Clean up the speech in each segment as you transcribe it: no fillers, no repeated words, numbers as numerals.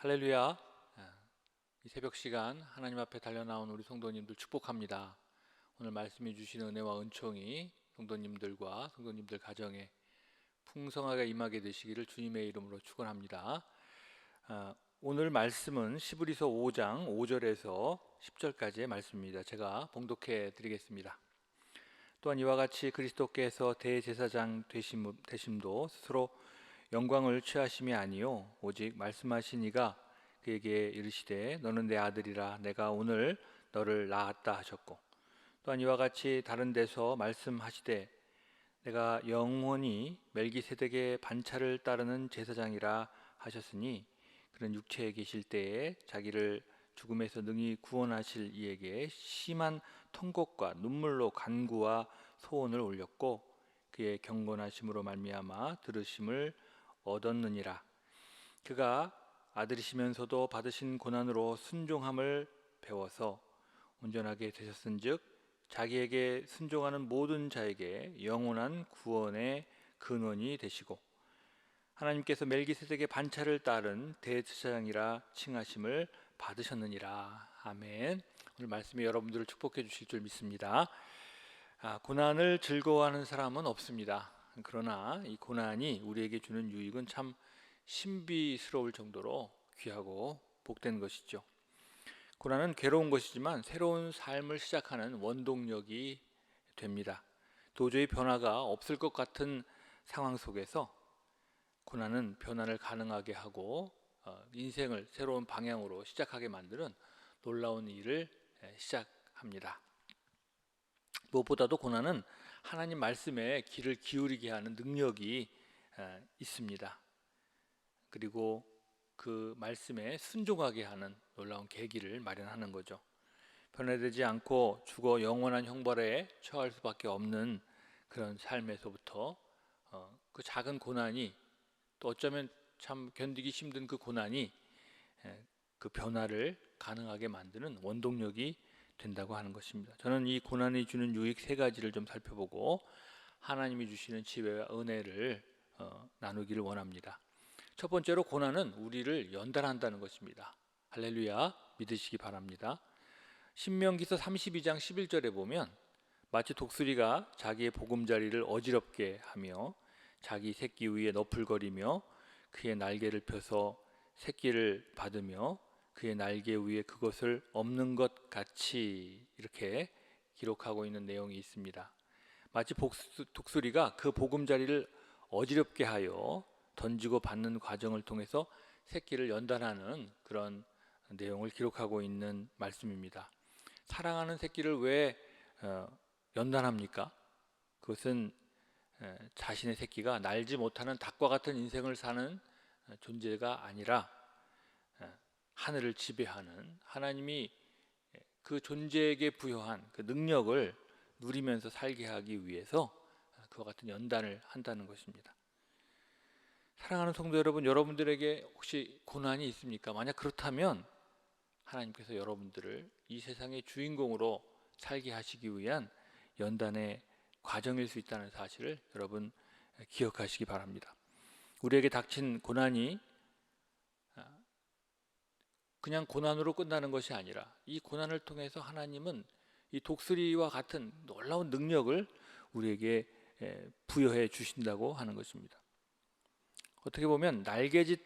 할렐루야. 이 새벽 시간 하나님 앞에 달려나온 우리 성도님들 축복합니다. 오늘 말씀해 주신 은혜와 은총이 성도님들과 성도님들 가정에 풍성하게 임하게 되시기를 주님의 이름으로 축원합니다. 오늘 말씀은 시브리서 5장 5절에서 10절까지의 말씀입니다. 제가 봉독해 드리겠습니다. 또한 이와 같이 그리스도께서 대제사장 되심도 스스로 영광을 취하심이 아니요 오직 말씀하신 이가 그에게 이르시되 너는 내 아들이라 내가 오늘 너를 낳았다 하셨고, 또한 이와 같이 다른 데서 말씀하시되 내가 영원히 멜기세덱의 반차를 따르는 제사장이라 하셨으니 그는 육체에 계실 때에 자기를 죽음에서 능히 구원하실 이에게 심한 통곡과 눈물로 간구와 소원을 올렸고 그의 경건하심으로 말미암아 들으심을 얻었느니라. 그가 아들이시면서도 받으신 고난으로 순종함을 배워서 온전하게 되셨은즉 자기에게 순종하는 모든 자에게 영원한 구원의 근원이 되시고 하나님께서 멜기세덱의 반차를 따른 대제사장이라 칭하심을 받으셨느니라. 아멘. 오늘 말씀이 여러분들을 축복해 주실 줄 믿습니다. 고난을 즐거워하는 사람은 없습니다. 그러나 이 고난이 우리에게 주는 유익은 참 신비스러울 정도로 귀하고 복된 것이죠. 고난은 괴로운 것이지만 새로운 삶을 시작하는 원동력이 됩니다. 도저히 변화가 없을 것 같은 상황 속에서 고난은 변화를 가능하게 하고 인생을 새로운 방향으로 시작하게 만드는 놀라운 일을 시작합니다. 무엇보다도 고난은 하나님 말씀에 귀를 기울이게 하는 능력이 있습니다. 그리고 그 말씀에 순종하게 하는 놀라운 계기를 마련하는 거죠. 변화되지 않고 죽어 영원한 형벌에 처할 수밖에 없는 그런 삶에서부터 그 작은 고난이, 또 어쩌면 참 견디기 힘든 그 고난이 그 변화를 가능하게 만드는 원동력이 된다고 하는 것입니다. 저는 이 고난이 주는 유익 세 가지를 좀 살펴보고 하나님이 주시는 지혜와 은혜를 나누기를 원합니다. 첫 번째로, 고난은 우리를 연단한다는 것입니다. 할렐루야, 믿으시기 바랍니다. 신명기서 32장 11절에 보면 마치 독수리가 자기의 보금자리를 어지럽게 하며 자기 새끼 위에 너풀거리며 그의 날개를 펴서 새끼를 받으며 그의 날개 위에 그것을 엎는 것 같이, 이렇게 기록하고 있는 내용이 있습니다. 마치 독수리가 그 보금자리를 어지럽게 하여 던지고 받는 과정을 통해서 새끼를 연단하는 그런 내용을 기록하고 있는 말씀입니다. 사랑하는 새끼를 왜 연단합니까? 그것은 자신의 새끼가 날지 못하는 닭과 같은 인생을 사는 존재가 아니라 하늘을 지배하는 하나님이 그 존재에게 부여한 그 능력을 누리면서 살게 하기 위해서 그와 같은 연단을 한다는 것입니다. 사랑하는 성도 여러분, 여러분들에게 혹시 고난이 있습니까? 만약 그렇다면 하나님께서 여러분들을 이 세상의 주인공으로 살게 하시기 위한 연단의 과정일 수 있다는 사실을 여러분 기억하시기 바랍니다. 우리에게 닥친 고난이 그냥 고난으로 끝나는 것이 아니라 이 고난을 통해서 하나님은 이 독수리와 같은 놀라운 능력을 우리에게 부여해 주신다고 하는 것입니다. 어떻게 보면 날개짓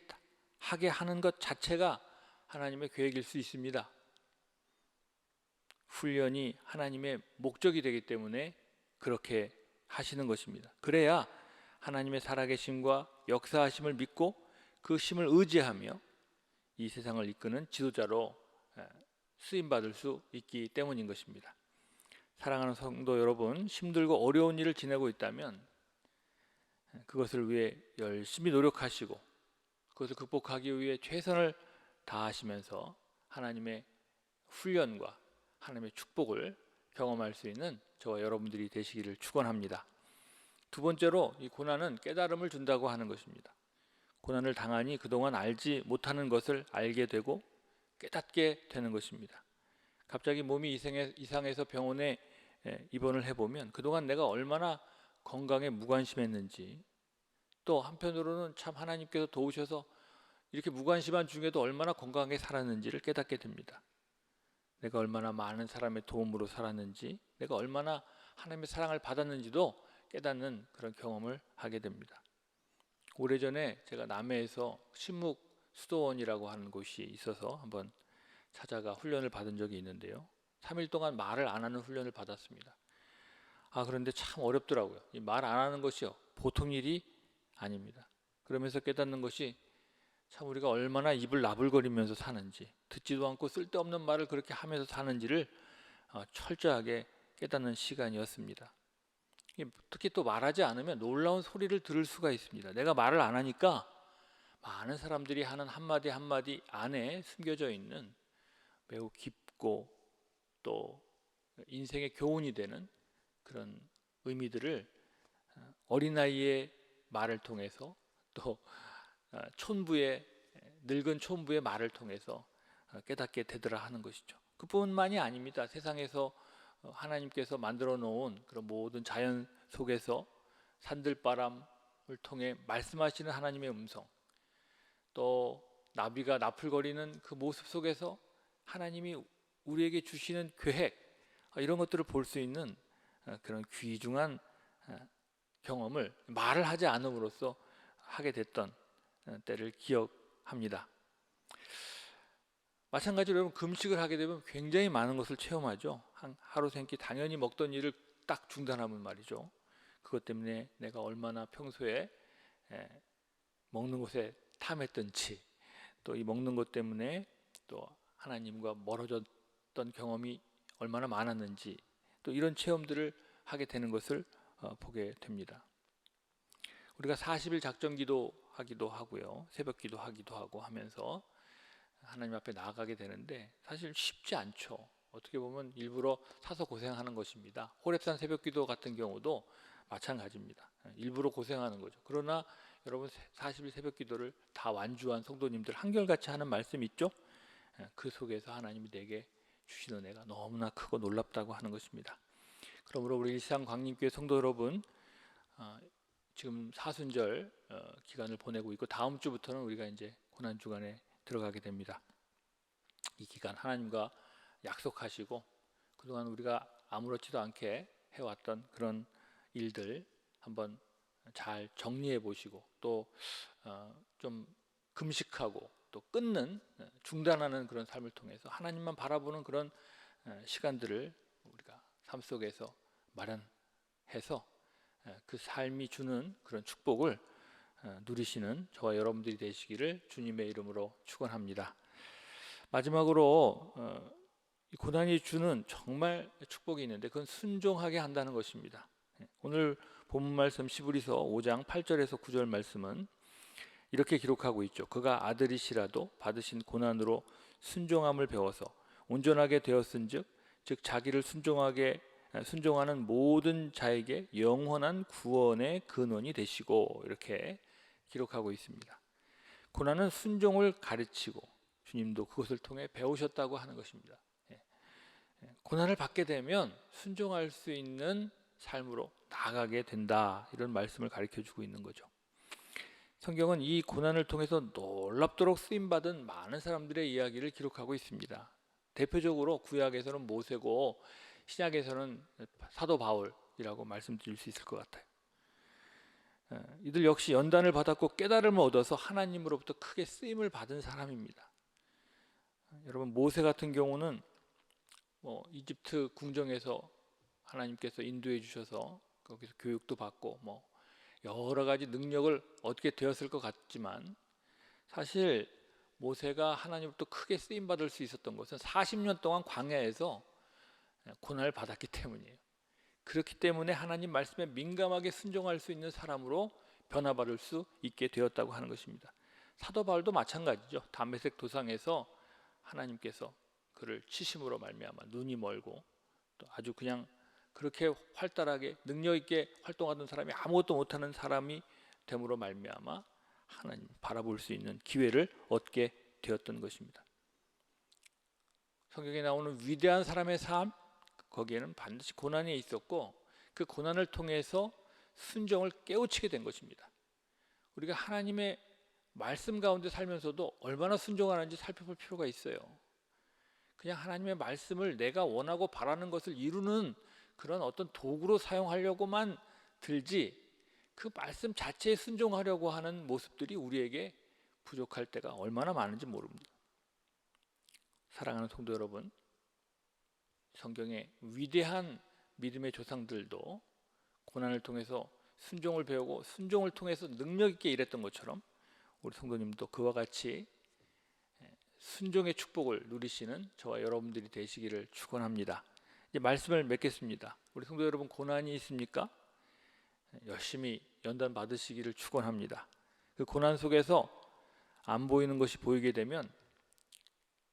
하게 하는 것 자체가 하나님의 계획일 수 있습니다. 훈련이 하나님의 목적이 되기 때문에 그렇게 하시는 것입니다. 그래야 하나님의 살아계심과 역사하심을 믿고 그 힘을 의지하며 이 세상을 이끄는 지도자로 쓰임받을 수 있기 때문인 것입니다. 사랑하는 성도 여러분, 힘들고 어려운 일을 지내고 있다면 그것을 위해 열심히 노력하시고 그것을 극복하기 위해 최선을 다하시면서 하나님의 훈련과 하나님의 축복을 경험할 수 있는 저와 여러분들이 되시기를 축원합니다. 두 번째로, 이 고난은 깨달음을 준다고 하는 것입니다. 고난을 당하니 그동안 알지 못하는 것을 알게 되고 깨닫게 되는 것입니다. 갑자기 몸이 이상해서 병원에 입원을 해보면 그동안 내가 얼마나 건강에 무관심했는지, 또 한편으로는 참 하나님께서 도우셔서 이렇게 무관심한 중에도 얼마나 건강하게 살았는지를 깨닫게 됩니다. 내가 얼마나 많은 사람의 도움으로 살았는지, 내가 얼마나 하나님의 사랑을 받았는지도 깨닫는 그런 경험을 하게 됩니다. 오래전에 제가 남해에서 신묵 수도원이라고 하는 곳이 있어서 한번 찾아가 훈련을 받은 적이 있는데요. 3일 동안 말을 안 하는 훈련을 받았습니다. 그런데 참 어렵더라고요. 이 말 안 하는 것이요, 보통 일이 아닙니다. 그러면서 깨닫는 것이 참 우리가 얼마나 입을 나불거리면서 사는지, 듣지도 않고 쓸데없는 말을 그렇게 하면서 사는지를 철저하게 깨닫는 시간이었습니다. 특히 또 말하지 않으면 놀라운 소리를 들을 수가 있습니다. 내가 말을 안 하니까 많은 사람들이 하는 한마디 한마디 안에 숨겨져 있는 매우 깊고 또 인생의 교훈이 되는 그런 의미들을 어린아이의 말을 통해서, 또 늙은 촌부의 말을 통해서 깨닫게 되더라 하는 것이죠. 그뿐만이 아닙니다. 세상에서 하나님께서 만들어 놓은 그런 모든 자연 속에서 산들바람을 통해 말씀하시는 하나님의 음성, 또 나비가 나풀거리는 그 모습 속에서 하나님이 우리에게 주시는 계획, 이런 것들을 볼 수 있는 그런 귀중한 경험을 말을 하지 않음으로써 하게 됐던 때를 기억합니다. 마찬가지로 여러분, 금식을 하게 되면 굉장히 많은 것을 체험하죠. 하루 세끼 당연히 먹던 일을 딱 중단하면 말이죠. 그것 때문에 내가 얼마나 평소에 먹는 것에 탐했던지, 또 이 먹는 것 때문에 또 하나님과 멀어졌던 경험이 얼마나 많았는지, 또 이런 체험들을 하게 되는 것을 보게 됩니다. 우리가 40일 작정 기도하기도 하고요, 새벽 기도하기도 하고 하면서 하나님 앞에 나아가게 되는데 사실 쉽지 않죠. 어떻게 보면 일부러 사서 고생하는 것입니다. 호렙산 새벽 기도 같은 경우도 마찬가지입니다. 일부러 고생하는 거죠. 그러나 여러분, 40일 새벽 기도를 다 완주한 성도님들 한결같이 하는 말씀 있죠? 그 속에서 하나님이 내게 주신 은혜가 너무나 크고 놀랍다고 하는 것입니다. 그러므로 우리 일상 광림교회 성도 여러분, 지금 사순절 기간을 보내고 있고 다음 주부터는 우리가 이제 고난 주간에 들어가게 됩니다. 이 기간 하나님과 약속하시고 그동안 우리가 아무렇지도 않게 해왔던 그런 일들 한번 잘 정리해 보시고, 또 좀 금식하고 또 끊는, 중단하는 그런 삶을 통해서 하나님만 바라보는 그런 시간들을 우리가 삶 속에서 마련해서 그 삶이 주는 그런 축복을 누리시는 저와 여러분들이 되시기를 주님의 이름으로 축원합니다. 마지막으로 이 고난이 주는 정말 축복이 있는데 그건 순종하게 한다는 것입니다. 오늘 본문 말씀 시브리서 5장 8절에서 9절 말씀은 이렇게 기록하고 있죠. 그가 아들이시라도 받으신 고난으로 순종함을 배워서 온전하게 되었은즉 즉 자기를 순종하는 모든 자에게 영원한 구원의 근원이 되시고, 이렇게 기록하고 있습니다. 고난은 순종을 가르치고 주님도 그것을 통해 배우셨다고 하는 것입니다. 고난을 받게 되면 순종할 수 있는 삶으로 나아가게 된다, 이런 말씀을 가르쳐주고 있는 거죠. 성경은 이 고난을 통해서 놀랍도록 쓰임받은 많은 사람들의 이야기를 기록하고 있습니다. 대표적으로 구약에서는 모세고 신약에서는 사도 바울이라고 말씀드릴 수 있을 것 같아요. 이들 역시 연단을 받았고 깨달음을 얻어서 하나님으로부터 크게 쓰임을 받은 사람입니다. 여러분, 모세 같은 경우는 이집트 궁정에서 하나님께서 인도해 주셔서 거기서 교육도 받고 여러 가지 능력을 얻게 되었을 것 같지만, 사실 모세가 하나님으로부터 크게 쓰임 받을 수 있었던 것은 40년 동안 광야에서 고난을 받았기 때문이에요. 그렇기 때문에 하나님 말씀에 민감하게 순종할 수 있는 사람으로 변화받을 수 있게 되었다고 하는 것입니다. 사도 바울도 마찬가지죠. 담메색 도상에서 하나님께서 그를 치심으로 말미암아 눈이 멀고 또 아주 그냥 그렇게 활달하게 능력 있게 활동하던 사람이 아무것도 못하는 사람이 됨으로 말미암아 하나님 바라볼 수 있는 기회를 얻게 되었던 것입니다. 성경에 나오는 위대한 사람의 삶, 거기에는 반드시 고난이 있었고 그 고난을 통해서 순종을 깨우치게 된 것입니다. 우리가 하나님의 말씀 가운데 살면서도 얼마나 순종하는지 살펴볼 필요가 있어요. 그냥 하나님의 말씀을 내가 원하고 바라는 것을 이루는 그런 어떤 도구로 사용하려고만 들지, 그 말씀 자체에 순종하려고 하는 모습들이 우리에게 부족할 때가 얼마나 많은지 모릅니다. 사랑하는 성도 여러분, 성경의 위대한 믿음의 조상들도 고난을 통해서 순종을 배우고 순종을 통해서 능력 있게 일했던 것처럼 우리 성도님도 그와 같이 순종의 축복을 누리시는 저와 여러분들이 되시기를 축원합니다. 이제 말씀을 맺겠습니다. 우리 성도 여러분, 고난이 있습니까? 열심히 연단 받으시기를 축원합니다. 그 고난 속에서 안 보이는 것이 보이게 되면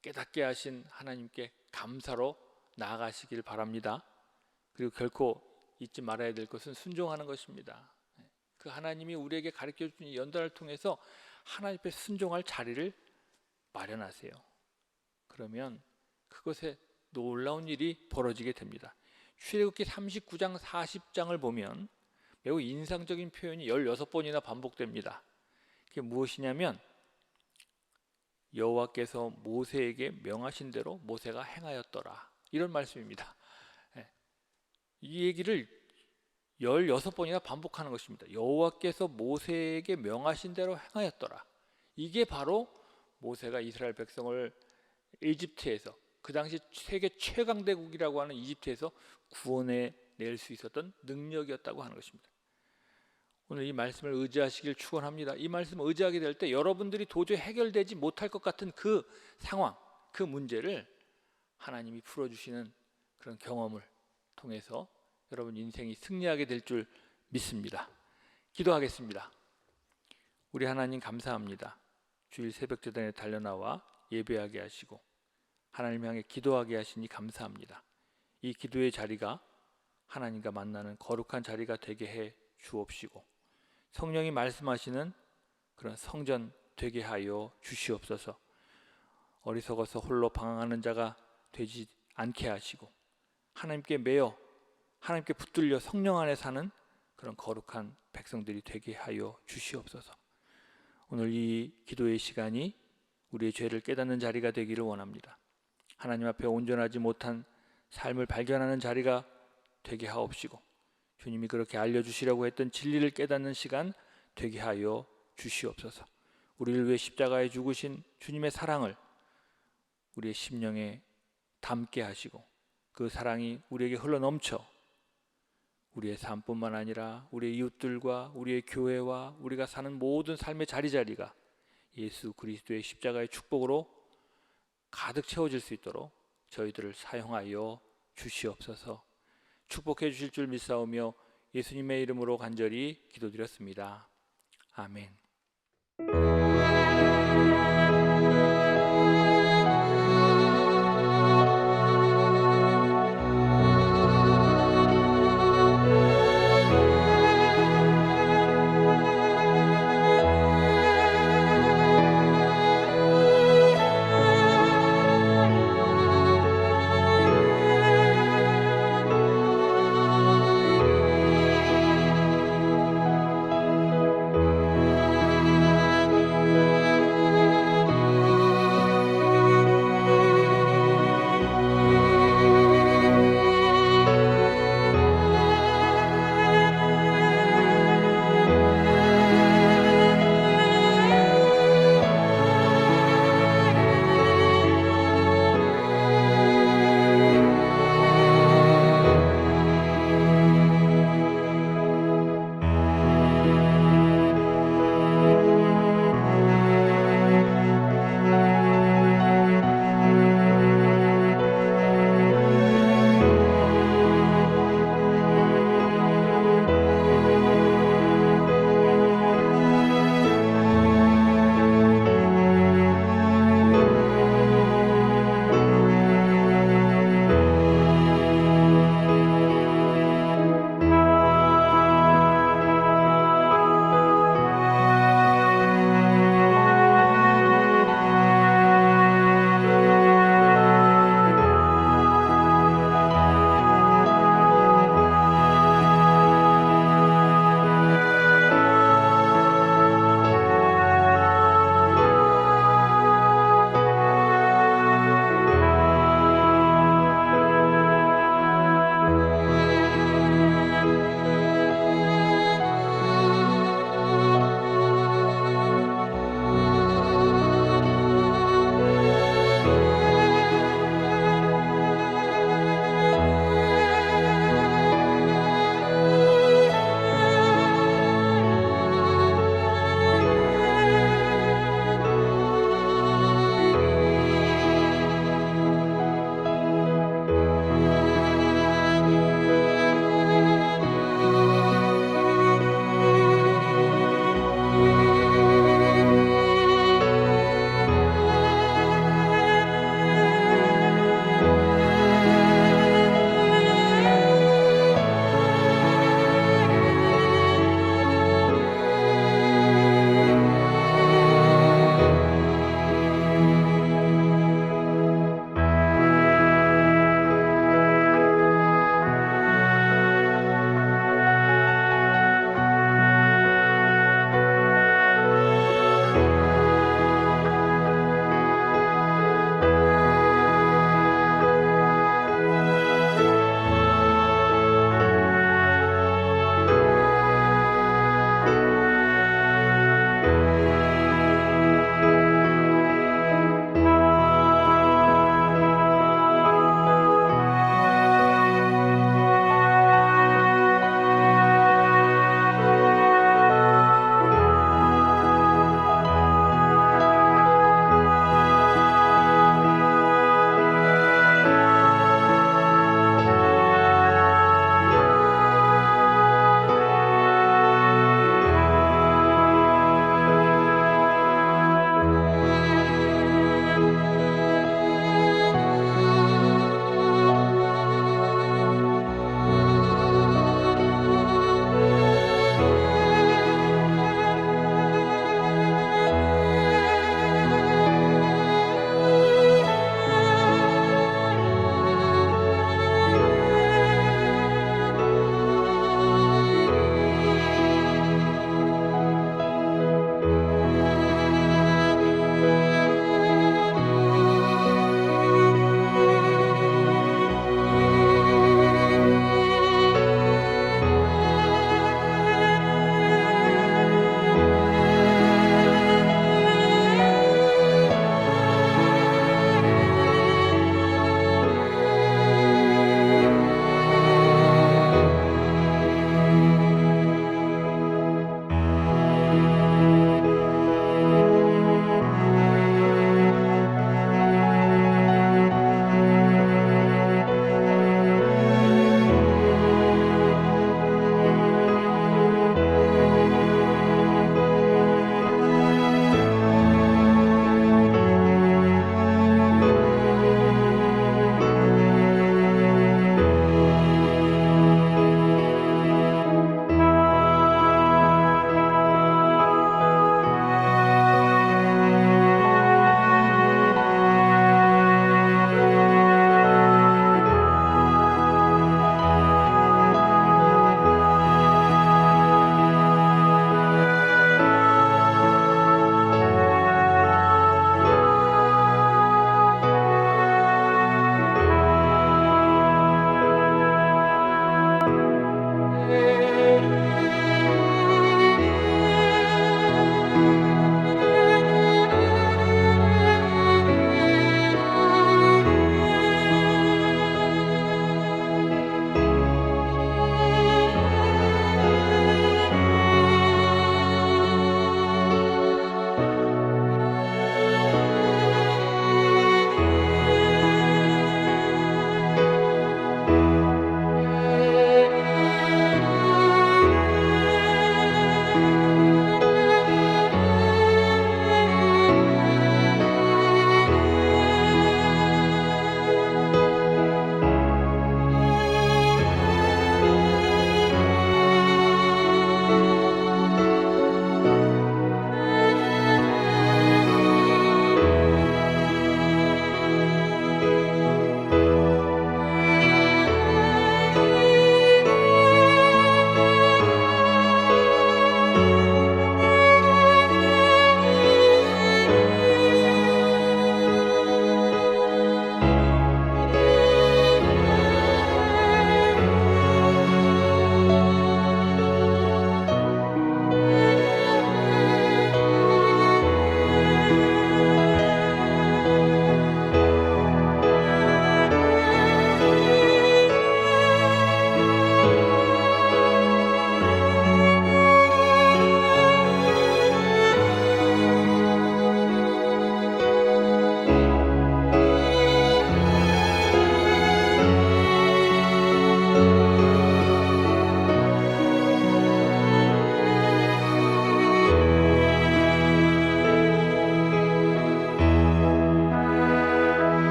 깨닫게 하신 하나님께 감사로 나아가시길 바랍니다. 그리고 결코 잊지 말아야 될 것은 순종하는 것입니다. 그 하나님이 우리에게 가르쳐 주신 이 연단을 통해서 하나님 앞에 순종할 자리를 마련하세요. 그러면 그것에 놀라운 일이 벌어지게 됩니다. 출애굽기 39장 40장을 보면 매우 인상적인 표현이 16번이나 반복됩니다. 그게 무엇이냐면 여호와께서 모세에게 명하신 대로 모세가 행하였더라, 이런 말씀입니다. 이 얘기를 16번이나 반복하는 것입니다. 여호와께서 모세에게 명하신 대로 행하였더라. 이게 바로 모세가 이스라엘 백성을 이집트에서, 그 당시 세계 최강대국이라고 하는 이집트에서 구원해 낼 수 있었던 능력이었다고 하는 것입니다. 오늘 이 말씀을 의지하시길 축원합니다. 이 말씀을 의지하게 될 때 여러분들이 도저히 해결되지 못할 것 같은 그 상황, 그 문제를 하나님이 풀어주시는 그런 경험을 통해서 여러분 인생이 승리하게 될 줄 믿습니다. 기도하겠습니다. 우리 하나님 감사합니다. 주일 새벽제단에 달려나와 예배하게 하시고 하나님 향해 기도하게 하시니 감사합니다. 이 기도의 자리가 하나님과 만나는 거룩한 자리가 되게 해 주옵시고 성령이 말씀하시는 그런 성전 되게 하여 주시옵소서. 어리석어서 홀로 방황하는 자가 되지 않게 하시고 하나님께 매여 하나님께 붙들려 성령 안에 사는 그런 거룩한 백성들이 되게 하여 주시옵소서. 오늘 이 기도의 시간이 우리의 죄를 깨닫는 자리가 되기를 원합니다. 하나님 앞에 온전하지 못한 삶을 발견하는 자리가 되게 하옵시고 주님이 그렇게 알려주시려고 했던 진리를 깨닫는 시간 되게 하여 주시옵소서. 우리를 위해 십자가에 죽으신 주님의 사랑을 우리의 심령에 담게 하시고 그 사랑이 우리에게 흘러넘쳐 우리의 삶뿐만 아니라 우리의 이웃들과 우리의 교회와 우리가 사는 모든 삶의 자리자리가 예수 그리스도의 십자가의 축복으로 가득 채워질 수 있도록 저희들을 사용하여 주시옵소서. 축복해 주실 줄 믿사오며 예수님의 이름으로 간절히 기도드렸습니다. 아멘.